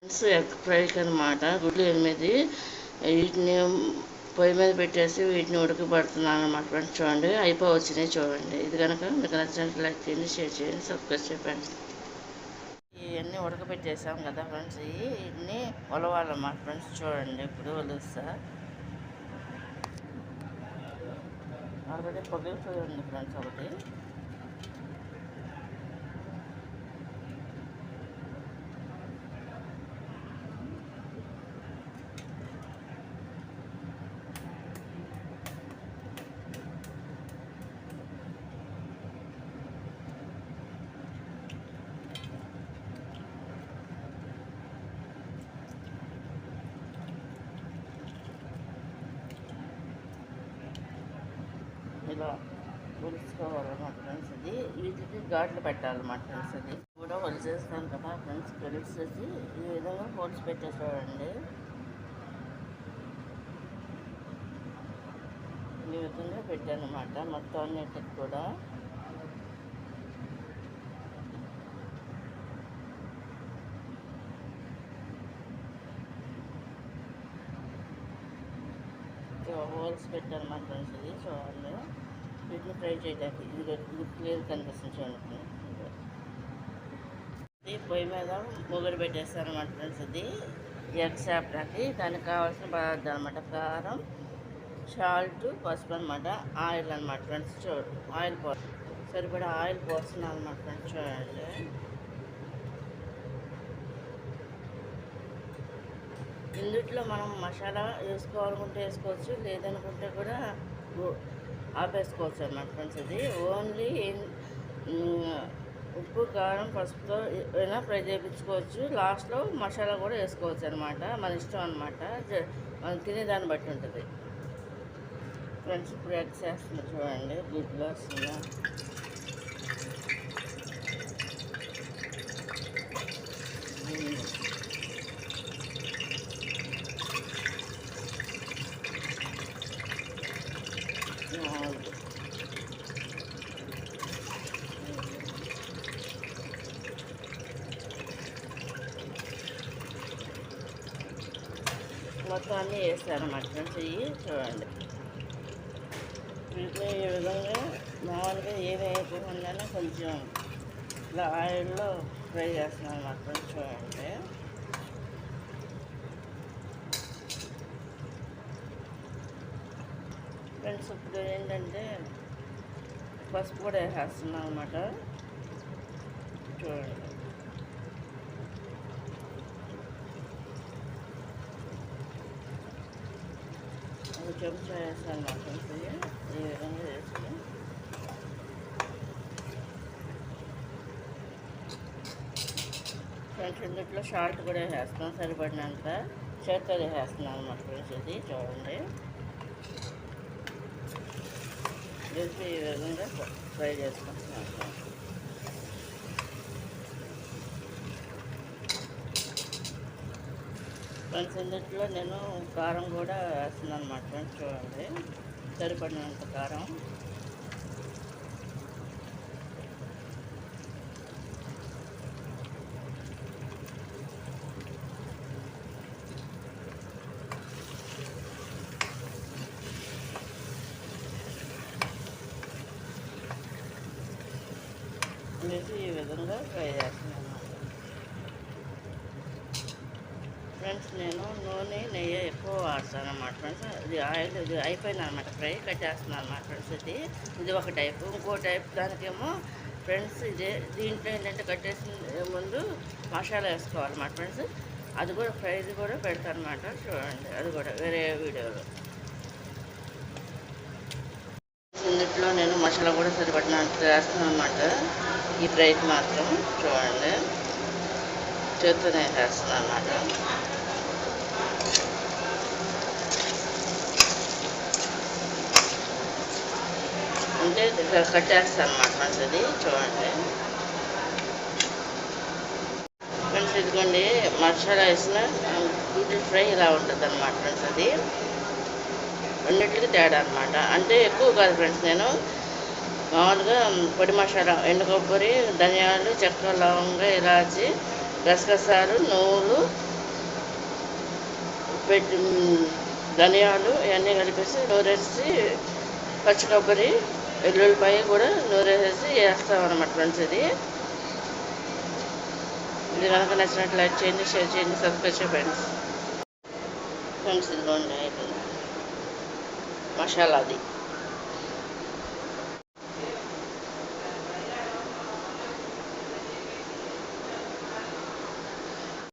Egg ఫ్రైకి అనమాట. గుడ్లు 8 వీటిని పొయ్యి మీద పెట్టేసి వీటిని ఉడకబడుతున్నాను అనమాట ఫ్రెండ్స్. చూడండి వచ్చినాయి చూడండి. ఇది కనుక మీకు నచ్చినట్లు లైక్ చేయండి, షేర్ చేయండి, సబ్స్క్రైబ్ చేయండి. ఇవన్నీ ఉడకబెట్టేసాం కదా ఫ్రెండ్స్. వీటిని ఉలవాలన్నమాట ఫ్రెండ్స్. చూడండి ఇప్పుడు ఒలుస్తా. ఆల్రెడీ పగిలిపోయి ఉంది ఫ్రెండ్స్ ఒకటి. ఇలా ఒలుసుకోవాలన్నమాట ఫ్రెండ్స్. ఇది వీటికి ఘాట్లు పెట్టాలన్నమాట ఫ్రెండ్స్. అది కూడా ఒలిచేస్తాం కదా ఫ్రెండ్స్. ఒలిచేసి ఈ విధంగా హోల్స్ పెట్టేసుకోండి. ఈ విధంగా పెట్టానమాట మొత్తం అన్నిటికి కూడా. హోల్స్ పెట్టాను మా ఫ్రెండ్స్. ఇది చూడండి. వీటిని ఫ్రై చేయడానికి ఇది క్లియర్ కనిపిస్తుంది చూడండి. ఇది పొయ్యి మీద ముగ్గురు పెట్టేస్తాను అనమాట ఫ్రెండ్స్. ఇది ఎగ్ చాప్రాకి దానికి కావాల్సిన పదార్థాలు అనమాట. కారం, సాల్ట్, పసుపు అనమాట. ఆయిల్ అనమాట ఫ్రెండ్స్. చూడండి ఆయిల్ సరిపడా ఆయిల్ పోస్తున్నాను అనమాట ఫ్రెండ్స్. చూడండి ఇందుట్లో మనం మసాలా వేసుకోవాలనుకుంటే వేసుకోవచ్చు, లేదనుకుంటే కూడా ఆపేసుకోవచ్చు అన్నమాట ఫ్రెండ్స్. ఇది ఓన్లీ ఉప్పు, కారం, పసుపుతో అయినా ఫ్రై చేయించుకోవచ్చు. లాస్ట్లో మసాలా కూడా వేసుకోవచ్చు అనమాట. మన ఇష్టం అనమాట. మనం తినేదాన్ని బట్టి ఉంటుంది ఫ్రెండ్స్. ఇప్పుడు ఎగ్స్ వేస్తుంది చూడండి. గుడ్లో వస్తుంది. మొత్తం అన్నీ వేస్తాను అన్నమాట ఫ్రెండ్స్. ఇవి చూడండి. వీటిని ఈ విధంగా మామూలుగా ఏమి వేయకుండా కొంచెం ఇలా ఆయిల్లో ఫ్రై చేస్తున్నాను అన్నమాట ఫ్రెండ్స్. చూడండి ఫ్రెండ్స్. ఇప్పుడు ఏంటంటే పసుపు కూడా వేసేస్తున్నాం అన్నమాట. చూడండి ఒక చెంచా వేస్తాను మా ఫ్రెండ్స్. ఈ విధంగా వేసుకుని ఫ్రెండ్స్ ఇందులో సాల్ట్ కూడా వేస్తాం సరిపడినంత. చేతితో వేసేస్తున్నాను అన్నమాట ఫ్రెండ్స్. ఇది చూడండి. వేసి ఈ విధంగా ఫ్రై చేసుకుంటున్నాను ఫ్రెండ్స్. ఇందులో నేను కారం కూడా వేస్తున్నాను అన్నమాట ఫ్రెండ్స్. చూడండి సరిపడినంత కారం. వేసి ఈ విధంగా ఫ్రై చేస్తున్నాను ఫ్రెండ్స్. నేను నూనె, నెయ్యి ఎక్కువ వాడతాను అన్నమాట ఫ్రెండ్స్. ఇది ఆయిల్ ఇది అయిపోయింది అనమాట. ఫ్రై కట్టేస్తున్నాను అన్నమాట ఫ్రెండ్స్. ఇది ఒక టైపు. ఇంకో టైప్ దానికేమో ఫ్రెండ్స్ దీంట్లో ఏంటంటే కట్టేసిన ముందు మసాలా వేసుకోవాలన్నమాట ఫ్రెండ్స్. అది కూడా ఫ్రైది కూడా పెడతాను అనమాట. చూడండి అది కూడా వేరే వీడియోలో. ఇందులో నేను మసాలా కూడా సరిపడినంత వేస్తాను అన్నమాట. ఈ ఫ్రైకి మాత్రం చూడండి చేత్తోనే వేస్తాను అన్నమాట. అంటే కట్టేస్తాను అన్నమాట ఫ్రెండ్స్. ఇది చూడండి ఫ్రెండ్స్. ఇదిగోండి మసాలా వేసిన గుడ్డు ఫ్రై ఇలా ఉంటుంది అన్నమాట ఫ్రెండ్స్. అది రెండింటికి తేడా అనమాట. అంటే ఎక్కువ కాదు ఫ్రెండ్స్. నేను మామూలుగా పొడి మసాలా ఎండు కొబ్బరి, ధనియాలు, చెక్క, లవంగ, ఇలాచి, గసగసాలు, నువ్వులు, పెట్టి ధనియాలు ఇవన్నీ కలిపేసి నూరేసి పచ్చి కొబ్బరి వెల్లుల్లిపాయ కూడా నూరేసేసి వేస్తామన్నమాట ఫ్రెండ్స్. ఇది కనుక నచ్చినట్లు లైక్ చేయండి, షేర్ చేయండి, సబ్స్క్రైబ్ చేయండి ఫ్రెండ్స్. ఇదిగోండి అయిపోయింది మసాలాది.